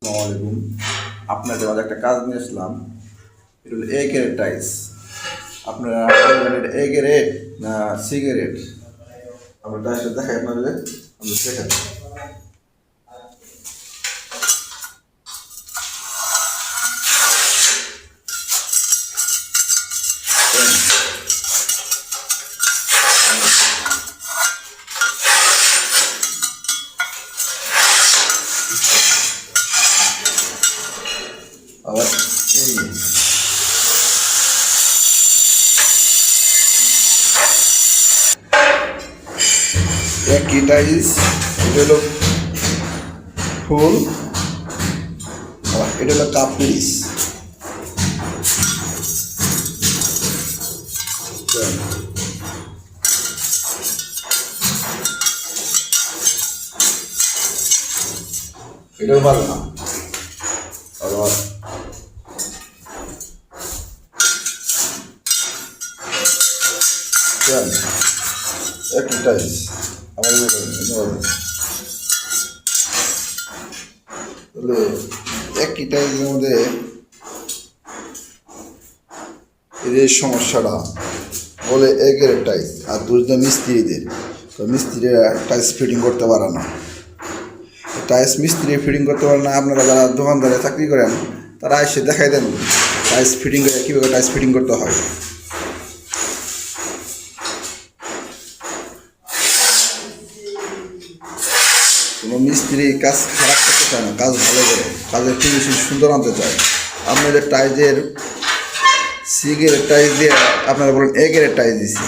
আসসালামু আলাইকুম। আপনাদের মাঝে একটা কাজ নিয়ে আসলাম। এটা হলো এ গ্রেড টাইলস। আপনারা এ গ্রেড না সি গ্রেড? আমরা টাইলসটা দেখাই আপনাদের, আমরা শেখাই। আবার এই একই টাইলস, এটা হলো ফুল, আবার এটা হলো কাপ পিস। এটাও ভালো না। আবার একই টাইলস আমাদের তাহলে একই টাইলসের মধ্যে এই যে সমস্যাটা বলে একের টাইলস, আর দুটো মিস্ত্রিদের, তো মিস্ত্রিরা টাইলস ফিটিং করতে পারে না। টাইলস মিস্ত্রি ফিটিং করতে পারে না। আপনারা যারা দোকানদারে চাকরি করেন তারা এসে দেখাই দেন টাইলস ফিটিং করে, কীভাবে টাইলস ফিটিং করতে হয়। কোনো মিস্ত্রি কাজ খারাপ করতে চায় না, কাজ ভালো করে, কাজের ফিনিশিং সুন্দর আনতে চায়। আপনাদের টাইলসের সি গ্রেড টাইলস দিয়ে আপনারা বলেন এ গ্রেড টাইলস দিচ্ছি।